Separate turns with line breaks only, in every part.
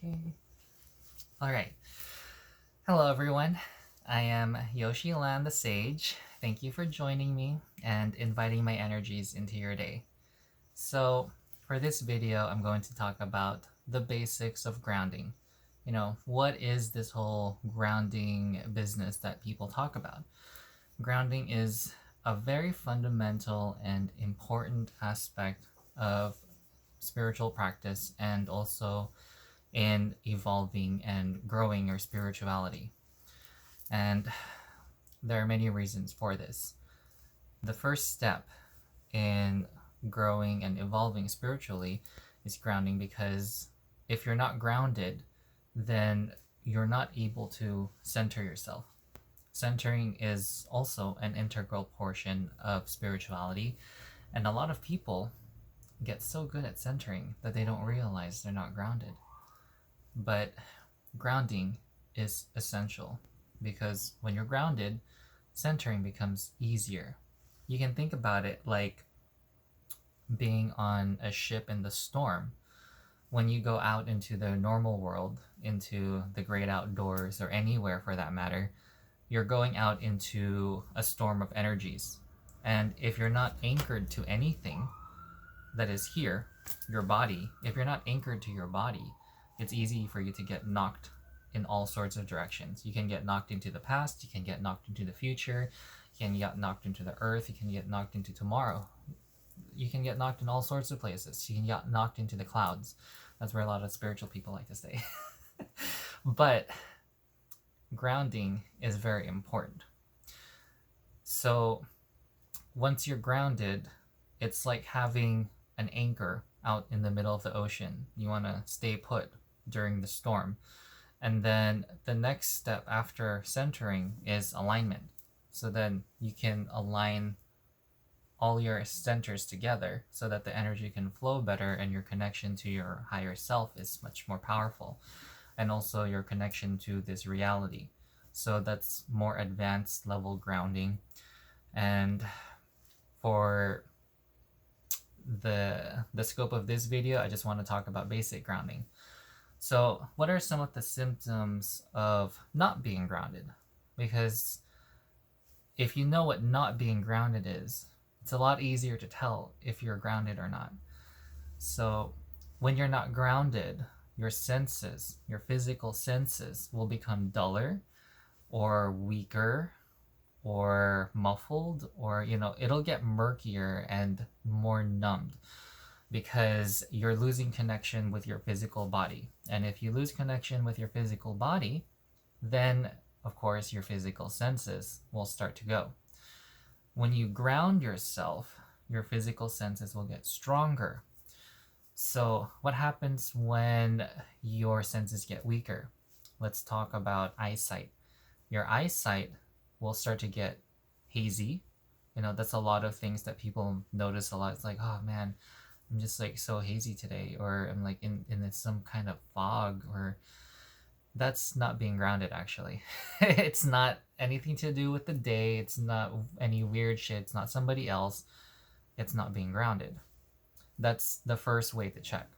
Okay. All right. Hello, everyone. I am Yoshi Lan the Sage. Thank you for joining me and inviting my energies into your day. So, for this video, I'm going to talk about the basics of grounding. What is this whole grounding business that people talk about? Grounding is a very fundamental and important aspect of spiritual practice and also in evolving and growing your spirituality. And there are many reasons for this. The first step in growing and evolving spiritually is grounding, because if you're not grounded, then you're not able to center yourself. Centering is also an integral portion of spirituality, and a lot of people get so good at centering that they don't realize they're not grounded. But grounding is essential, because when you're grounded, centering becomes easier. You can think about it like being on a ship in the storm. When you go out into the normal world, into the great outdoors, or anywhere for that matter, you're going out into a storm of energies. And if you're not anchored to anything that is here, your body, if you're not anchored to your body, it's easy for you to get knocked in all sorts of directions. You can get knocked into the past, you can get knocked into the future, you can get knocked into the earth, you can get knocked into tomorrow. You can get knocked in all sorts of places. You can get knocked into the clouds. That's where a lot of spiritual people like to stay. But grounding is very important. So once you're grounded, it's like having an anchor out in the middle of the ocean. You want to stay put during the storm. And then the next step after centering is alignment. So then you can align all your centers together so that the energy can flow better and your connection to your higher self is much more powerful. And also your connection to this reality. So that's more advanced level grounding. And for the scope of this video, I just want to talk about basic grounding. So what are some of the symptoms of not being grounded? Because if you know what not being grounded is, it's a lot easier to tell if you're grounded or not. So when you're not grounded, your senses, your physical senses, will become duller or weaker or muffled, or it'll get murkier and more numbed, because you're losing connection with your physical body. And if you lose connection with your physical body, then of course your physical senses will start to go. When you ground yourself, your physical senses will get stronger. So what happens when your senses get weaker? Let's talk about eyesight. Your eyesight will start to get hazy. That's a lot of things that people notice a lot. It's like, oh man, I'm just like so hazy today, or I'm like in some kind of fog, or that's not being grounded actually. It's not anything to do with the day. It's not any weird shit. It's not somebody else. It's not being grounded. That's the first way to check.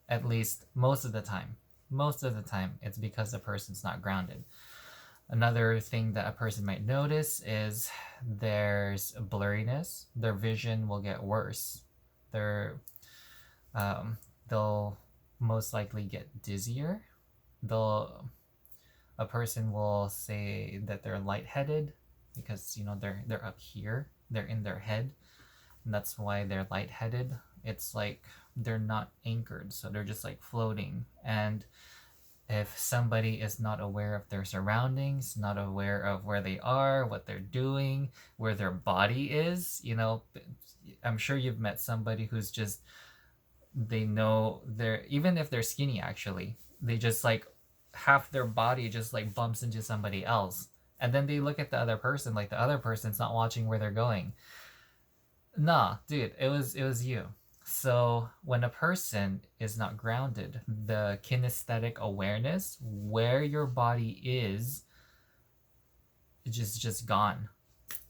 At least most of the time. Most of the time, it's because the person's not grounded. Another thing that a person might notice is there's blurriness. Their vision will get worse. They'll most likely get dizzier. A person will say that they're lightheaded, because they're up here, they're in their head, and that's why they're lightheaded. It's like they're not anchored, so they're just like floating. And if somebody is not aware of their surroundings, not aware of where they are, what they're doing, where their body is, I'm sure you've met somebody who's just, they know they're, even if they're skinny actually, they just like half their body just like bumps into somebody else. And then they look at the other person like the other person's not watching where they're going. Nah, dude, it was you. So when a person is not grounded, the kinesthetic awareness where your body is just gone.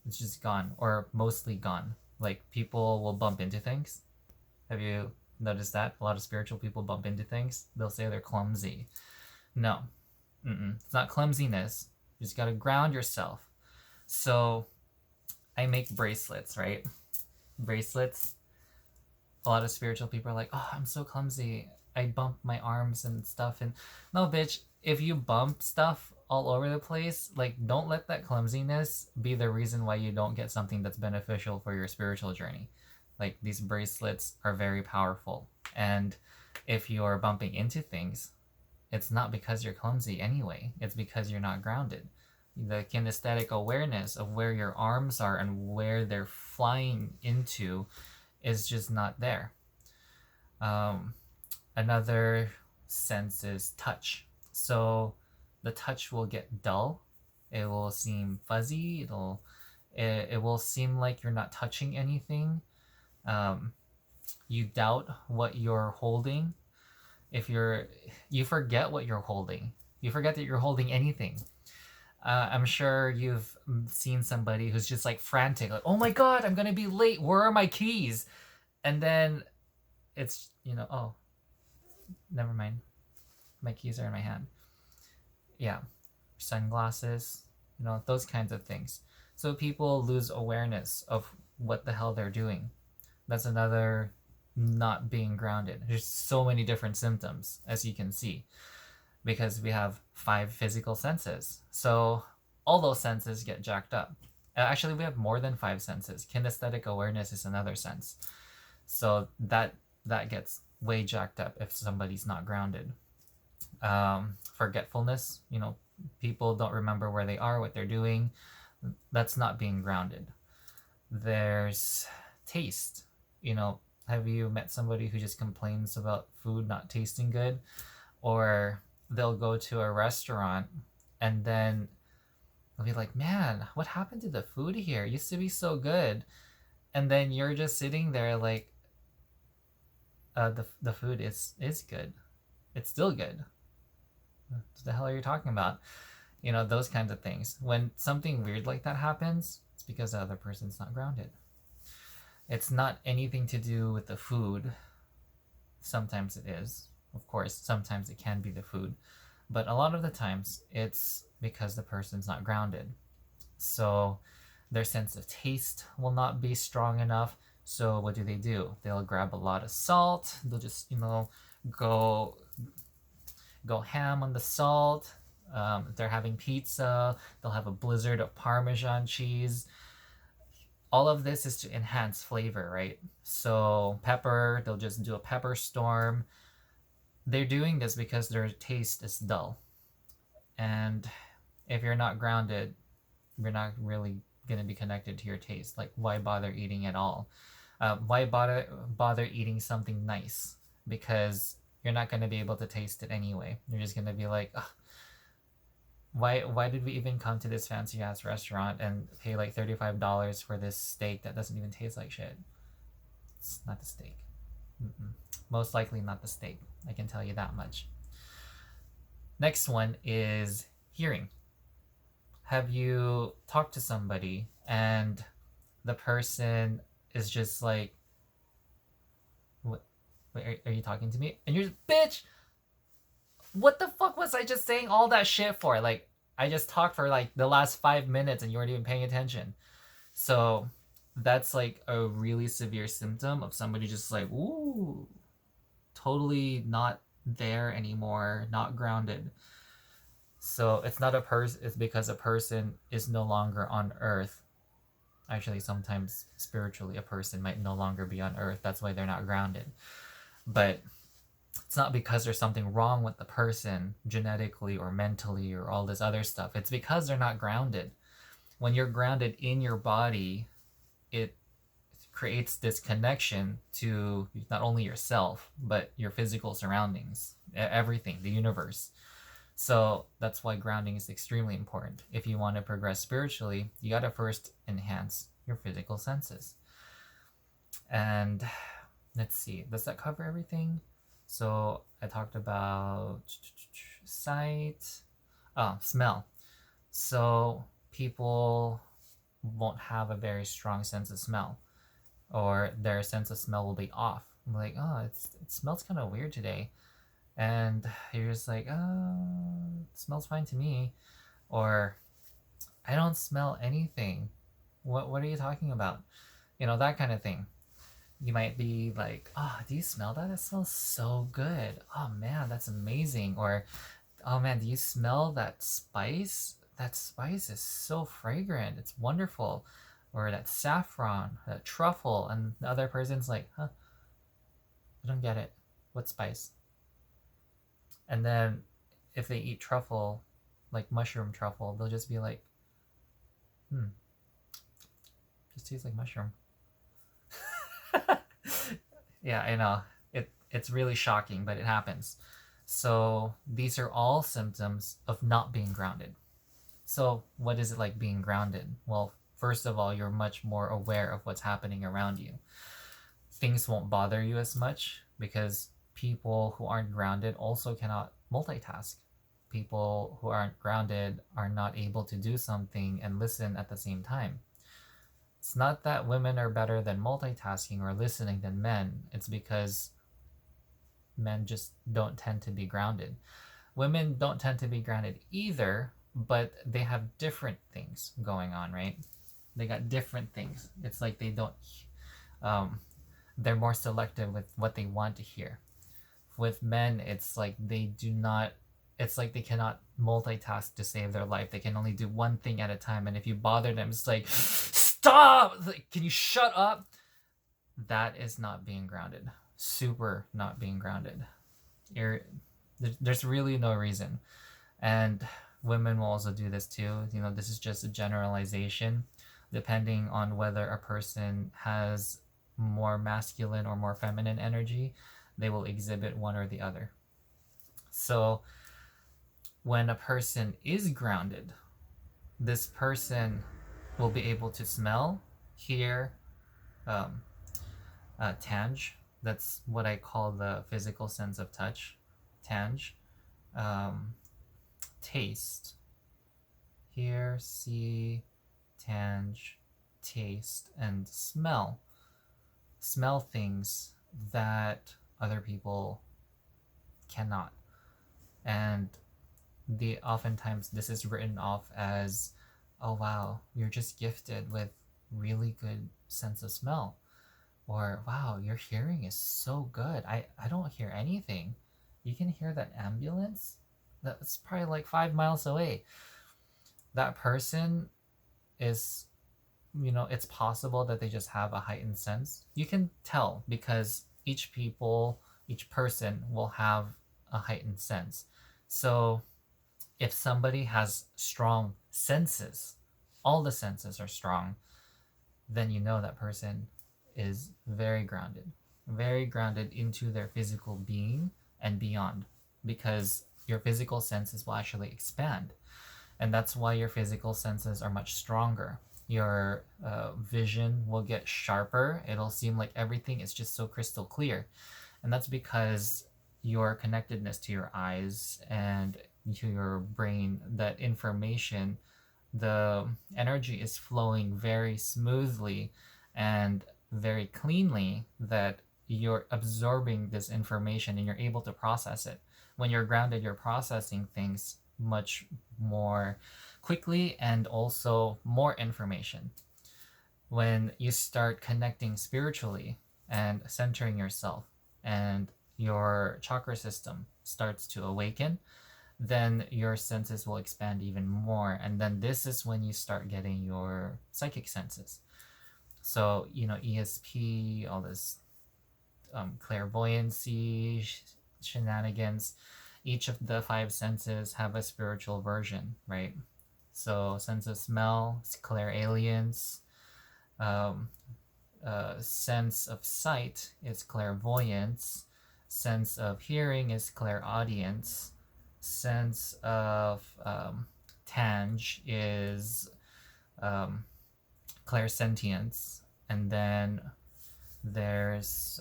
It's just gone, or mostly gone. Like people will bump into things. Have you Notice that a lot of spiritual people bump into things. They'll say they're clumsy. No, it's not clumsiness. You just gotta ground yourself. So I make bracelets, right? Bracelets. A lot of spiritual people are like, oh, I'm so clumsy. I bump my arms and stuff. And no, bitch, if you bump stuff all over the place, like, don't let that clumsiness be the reason why you don't get something that's beneficial for your spiritual journey. Like, these bracelets are very powerful. And if you're bumping into things, it's not because you're clumsy anyway. It's because you're not grounded. The kinesthetic awareness of where your arms are and where they're flying into is just not there. Another sense is touch. So the touch will get dull. It will seem fuzzy. It will seem like you're not touching anything. You doubt what you're holding. If you forget what you're holding. You forget that you're holding anything. I'm sure you've seen somebody who's just like frantic, like, oh my god, I'm gonna be late. Where are my keys? And then it's, oh, never mind. My keys are in my hand. Yeah, sunglasses, those kinds of things. So people lose awareness of what the hell they're doing. That's another not being grounded. There's so many different symptoms, as you can see, because we have 5 physical senses. So all those senses get jacked up. Actually, we have more than 5 senses. Kinesthetic awareness is another sense. So that gets way jacked up if somebody's not grounded. Forgetfulness, people don't remember where they are, what they're doing. That's not being grounded. There's taste. Have you met somebody who just complains about food not tasting good? Or they'll go to a restaurant and then they'll be like, man, what happened to the food here? It used to be so good. And then you're just sitting there like, the food is good. It's still good. What the hell are you talking about? Those kinds of things. When something weird like that happens, it's because the other person's not grounded. It's not anything to do with the food. Sometimes it is. Of course, sometimes it can be the food. But a lot of the times, it's because the person's not grounded. So their sense of taste will not be strong enough. So what do? They'll grab a lot of salt. They'll just, go ham on the salt. If they're having pizza, they'll have a blizzard of Parmesan cheese. All of this is to enhance flavor, right? So pepper, they'll just do a pepper storm. They're doing this because their taste is dull. And if you're not grounded, you're not really going to be connected to your taste. Like, why bother eating at all? Why bother eating something nice? Because you're not going to be able to taste it anyway. You're just going to be like, ugh, why did we even come to this fancy ass restaurant and pay like $35 for this steak that doesn't even taste like shit? It's not the steak. Most likely not the steak. I can tell you that much. Next one is hearing. Have you talked to somebody and the person is just like, what? Wait, are you talking to me? And you're just, bitch, what the fuck was I just saying all that shit for? Like, I just talked for like the last 5 minutes and you weren't even paying attention. So that's like a really severe symptom of somebody just like, ooh, totally not there anymore, not grounded. So it's not a person, it's because a person is no longer on earth. Actually, sometimes spiritually, a person might no longer be on earth. That's why they're not grounded. But it's not because there's something wrong with the person genetically or mentally or all this other stuff. It's because they're not grounded. When you're grounded in your body, it creates this connection to not only yourself, but your physical surroundings, everything, the universe. So that's why grounding is extremely important. If you want to progress spiritually, you got to first enhance your physical senses. And let's see, does that cover everything? So I talked about sight, smell. So people won't have a very strong sense of smell, or their sense of smell will be off. I'm like, oh, it smells kind of weird today. And you're just like, oh, it smells fine to me. Or I don't smell anything. What are you talking about? That kind of thing. You might be like, oh, do you smell that? It smells so good. Oh man, that's amazing. Or, oh man, do you smell that spice? That spice is so fragrant. It's wonderful. Or that saffron, that truffle. And the other person's like, huh, I don't get it. What spice? And then if they eat truffle, like mushroom truffle, they'll just be like, just tastes like mushroom. Yeah, I know. It's really shocking, but it happens. So these are all symptoms of not being grounded. So what is it like being grounded? Well, first of all, you're much more aware of what's happening around you. Things won't bother you as much because people who aren't grounded also cannot multitask. People who aren't grounded are not able to do something and listen at the same time. It's not that women are better than multitasking or listening than men. It's because men just don't tend to be grounded. Women don't tend to be grounded either, but they have different things going on, right? They got different things. It's like they don't, um, they're more selective with what they want to hear. With men, it's like they do not, it's like they cannot multitask to save their life. They can only do one thing at a time. And if you bother them, it's like, stop! Like, can you shut up? That is not being grounded. Super not being grounded. There's really no reason. And women will also do this too. This is just a generalization. Depending on whether a person has more masculine or more feminine energy, they will exhibit one or the other. So when a person is grounded, this person will be able to smell, hear, tange. That's what I call the physical sense of touch. Tange. Um, taste. Hear, see, tange, taste, and smell. Smell things that other people cannot. And oftentimes this is written off as, oh wow, you're just gifted with really good sense of smell. Or wow, your hearing is so good. I don't hear anything. You can hear that ambulance? That's probably like 5 miles away. That person is, it's possible that they just have a heightened sense. You can tell because each person will have a heightened sense. So if somebody has strong senses, all the senses are strong, then you know that person is very grounded into their physical being and beyond, because your physical senses will actually expand. And that's why your physical senses are much stronger. Your vision will get sharper. It'll seem like everything is just so crystal clear. And that's because your connectedness to your eyes and to your brain, that information, the energy is flowing very smoothly and very cleanly, that you're absorbing this information and you're able to process it. When you're grounded, you're processing things much more quickly and also more information. When you start connecting spiritually and centering yourself, and your chakra system starts to awaken, then your senses will expand even more. And then this is when you start getting your psychic senses. So, ESP, all this clairvoyancy shenanigans, each of the five senses have a spiritual version, right? So sense of smell is clairalience, sense of sight is clairvoyance, sense of hearing is clairaudience, sense of tange is clairsentience, and then there's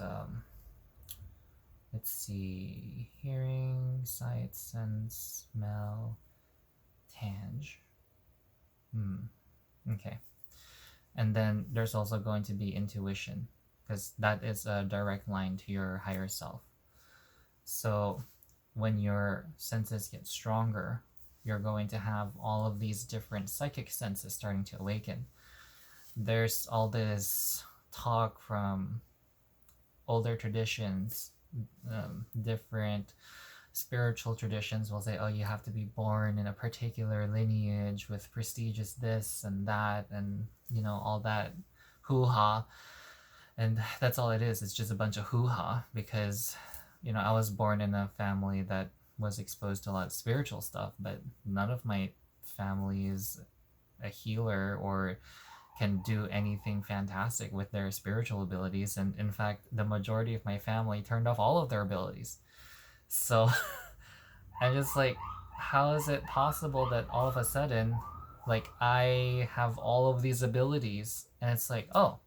let's see, hearing, sight, sense, smell, tange. Okay. And then there's also going to be intuition. because that is a direct line to your higher self. So when your senses get stronger, you're going to have all of these different psychic senses starting to awaken. There's all this talk from older traditions, different spiritual traditions will say, oh, you have to be born in a particular lineage with prestigious this and that, and all that hoo-ha. And that's all it is. It's just a bunch of hoo-ha, because I was born in a family that was exposed to a lot of spiritual stuff, but none of my family is a healer or can do anything fantastic with their spiritual abilities. And in fact, the majority of my family turned off all of their abilities. So I'm just like, how is it possible that all of a sudden, like, I have all of these abilities, and it's like, oh,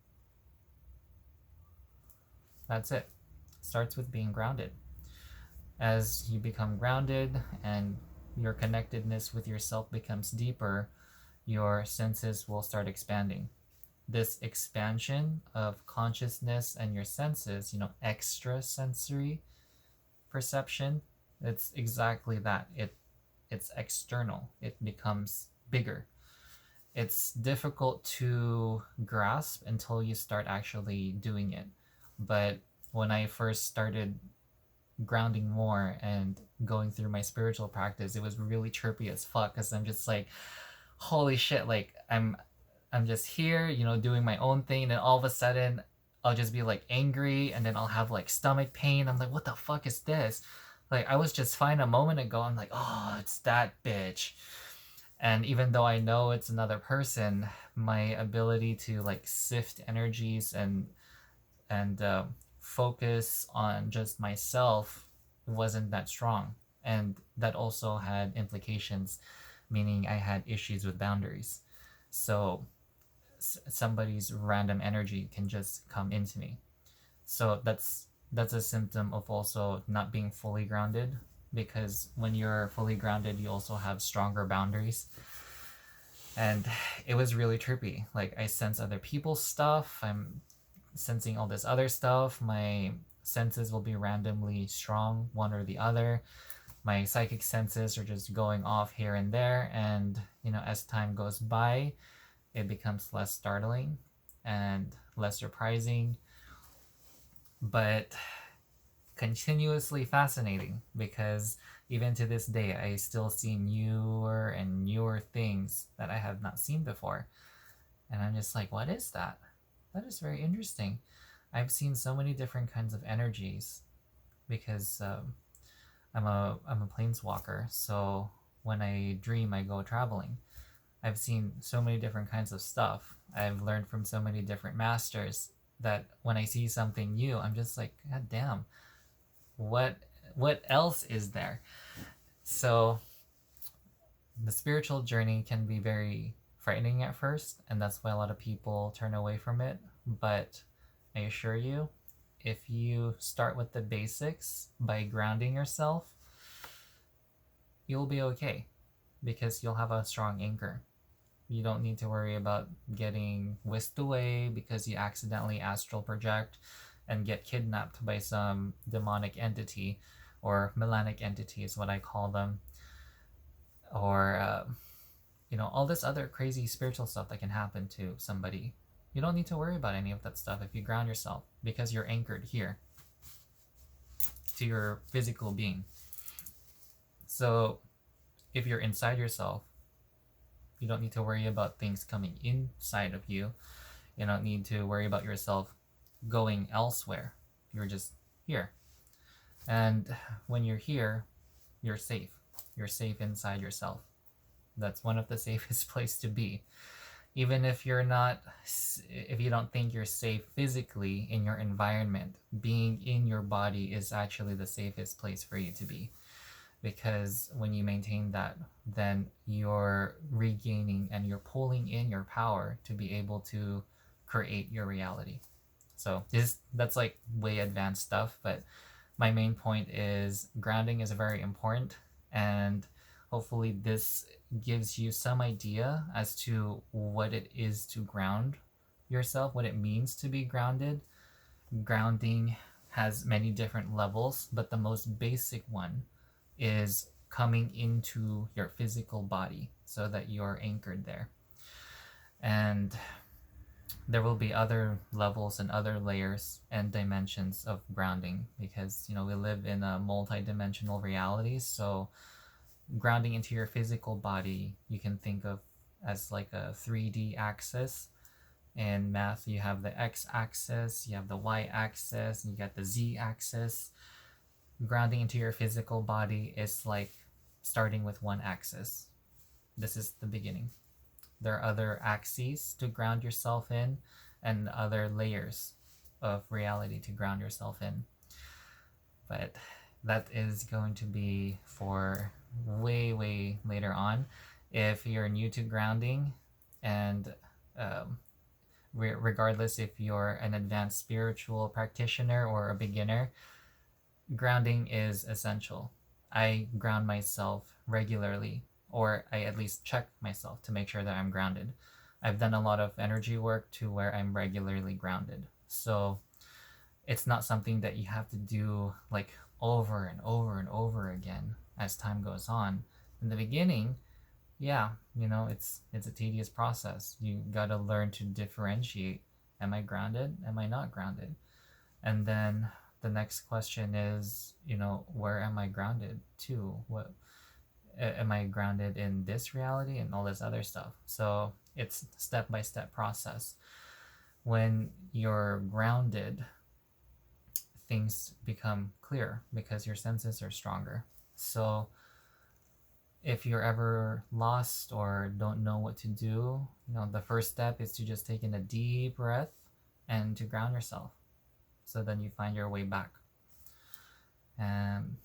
that's it. Starts with being grounded. As you become grounded and your connectedness with yourself becomes deeper, your senses will start expanding. This expansion of consciousness and your senses, extrasensory perception, it's exactly that. It's external. It becomes bigger. It's difficult to grasp until you start actually doing it. But when I first started grounding more and going through my spiritual practice, it was really trippy as fuck, because I'm just like, holy shit, like I'm just here, doing my own thing, and then all of a sudden I'll just be like angry, and then I'll have like stomach pain. I'm like, what the fuck is this? Like, I was just fine a moment ago. I'm like, oh, it's that bitch. And even though I know it's another person, my ability to like sift energies and focus on just myself wasn't that strong. And that also had implications, meaning I had issues with boundaries. So somebody's random energy can just come into me. So that's a symptom of also not being fully grounded, because when you're fully grounded, you also have stronger boundaries. And it was really trippy. Like, I sense other people's stuff. I'm sensing all this other stuff. My senses will be randomly strong, one or the other. My psychic senses are just going off here and there. And, as time goes by, it becomes less startling and less surprising, but continuously fascinating, because even to this day, I still see newer and newer things that I have not seen before. And I'm just like, what is that? That is very interesting. I've seen so many different kinds of energies, because I'm a planeswalker. So when I dream, I go traveling. I've seen so many different kinds of stuff. I've learned from so many different masters that when I see something new, I'm just like, God damn, what else is there? So the spiritual journey can be very frightening at first, and that's why a lot of people turn away from it. But I assure you, if you start with the basics by grounding yourself, you'll be okay, because you'll have a strong anchor. You don't need to worry about getting whisked away because you accidentally astral project and get kidnapped by some demonic entity, or melanic entity is what I call them, or all this other crazy spiritual stuff that can happen to somebody. You don't need to worry about any of that stuff if you ground yourself, because you're anchored here to your physical being. So if you're inside yourself, you don't need to worry about things coming inside of you. You don't need to worry about yourself going elsewhere. You're just here. And when you're here, you're safe. You're safe inside yourself. That's one of the safest places to be. Even if you don't think you're safe physically in your environment, being in your body is actually the safest place for you to be. Because when you maintain that, then you're regaining and you're pulling in your power to be able to create your reality. So that's like way advanced stuff, but my main point is grounding is very important, and hopefully this gives you some idea as to what it is to ground yourself, what it means to be grounded, Grounding has many different levels, but the most basic one is coming into your physical body so that you're anchored there. And there will be other levels and other layers and dimensions of grounding because we live in a multi-dimensional reality. So grounding into your physical body you can think of as like a 3D axis. In math you have the x-axis, you have the y-axis, and you got the z-axis. Grounding into your physical body is like starting with one axis. This is the beginning. There are other axes to ground yourself in and other layers of reality to ground yourself in. But that is going to be for way later on. If you're new to grounding, and regardless if you're an advanced spiritual practitioner or a beginner, grounding is essential. I ground myself regularly, or I at least check myself to make sure that I'm grounded. I've done a lot of energy work to where I'm regularly grounded. So it's not something that you have to do like over and over and over again as time goes on. In the beginning, yeah, it's a tedious process. You got to learn to differentiate, am I grounded? Am I not grounded? And then the next question is, where am I grounded to? What am I grounded in this reality and all this other stuff? So it's step-by-step process. When you're grounded, things become clear because your senses are stronger. So if you're ever lost or don't know what to do, the first step is to just take in a deep breath and to ground yourself. So then you find your way back. And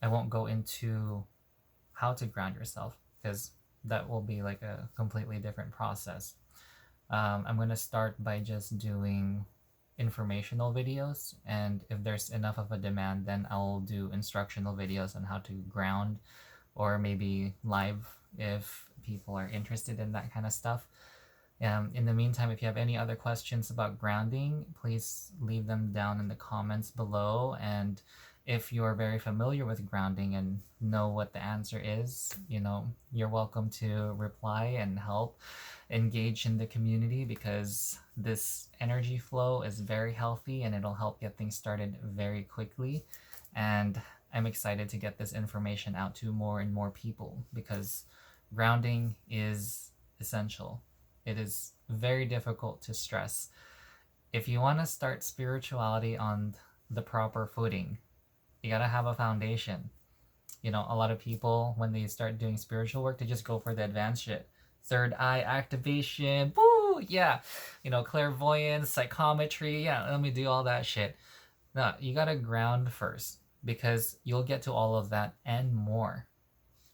I won't go into how to ground yourself because that will be like a completely different process. I'm going to start by just doing informational videos, and if there's enough of a demand, then I'll do instructional videos on how to ground, or maybe live if people are interested in that kind of stuff. In the meantime, if you have any other questions about grounding, please leave them down in the comments below. And if you're very familiar with grounding and know what the answer is, you're welcome to reply and help engage in the community, because this energy flow is very healthy and it'll help get things started very quickly. And I'm excited to get this information out to more and more people because grounding is essential. It is very difficult to stress. If you want to start spirituality on the proper footing, you gotta have a foundation. A lot of people, when they start doing spiritual work, they just go for the advanced shit. Third eye activation, woo, yeah. Clairvoyance, psychometry, yeah, let me do all that shit. No, you gotta ground first, because you'll get to all of that and more.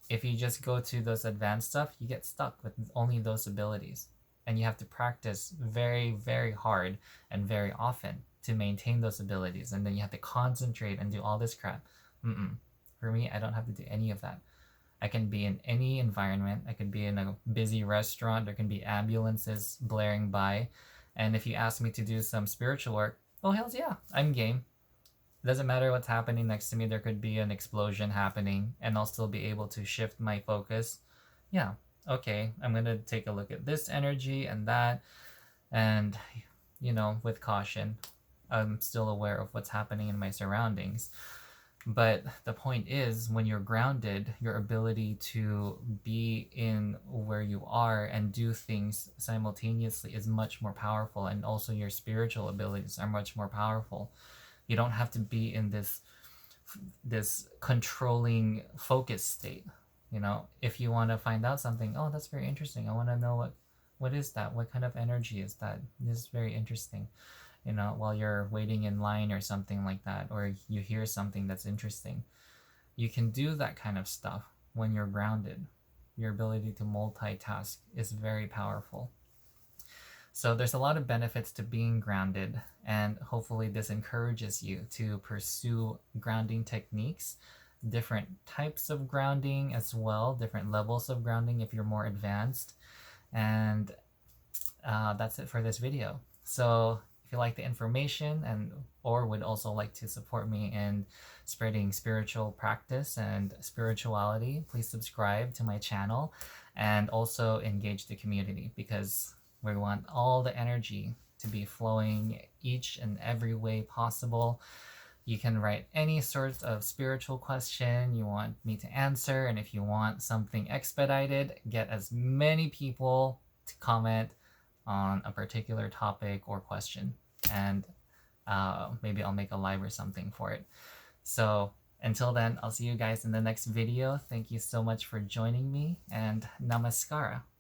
If you just go to those advanced stuff, you get stuck with only those abilities. And you have to practice very hard and very often to maintain those abilities. And then you have to concentrate and do all this crap. For me, I don't have to do any of that. I can be in any environment. I could be in a busy restaurant. There can be ambulances blaring by. And if you ask me to do some spiritual work, oh, hells yeah, I'm game. It doesn't matter what's happening next to me. There could be an explosion happening and I'll still be able to shift my focus. Yeah, okay, I'm going to take a look at this energy and that. And, with caution, I'm still aware of what's happening in my surroundings. But the point is, when you're grounded, your ability to be in where you are and do things simultaneously is much more powerful. And also your spiritual abilities are much more powerful. You don't have to be in this controlling focus state. If you want to find out something, oh, that's very interesting, I want to know what is that, what kind of energy is that, this is very interesting. While you're waiting in line or something like that, or you hear something that's interesting, you can do that kind of stuff when you're grounded. Your ability to multitask is very powerful. So there's a lot of benefits to being grounded, and hopefully this encourages you to pursue grounding techniques, different types of grounding as well, different levels of grounding if you're more advanced. And that's it for this video. So if if you like the information and or would also like to support me in spreading spiritual practice and spirituality, please subscribe to my channel and also engage the community, because we want all the energy to be flowing each and every way possible. You can write any sort of spiritual question you want me to answer, and if you want something expedited, get as many people to comment on a particular topic or question, and maybe I'll make a live or something for it. So until then, I'll see you guys in the next video. Thank you so much for joining me, and namaskara.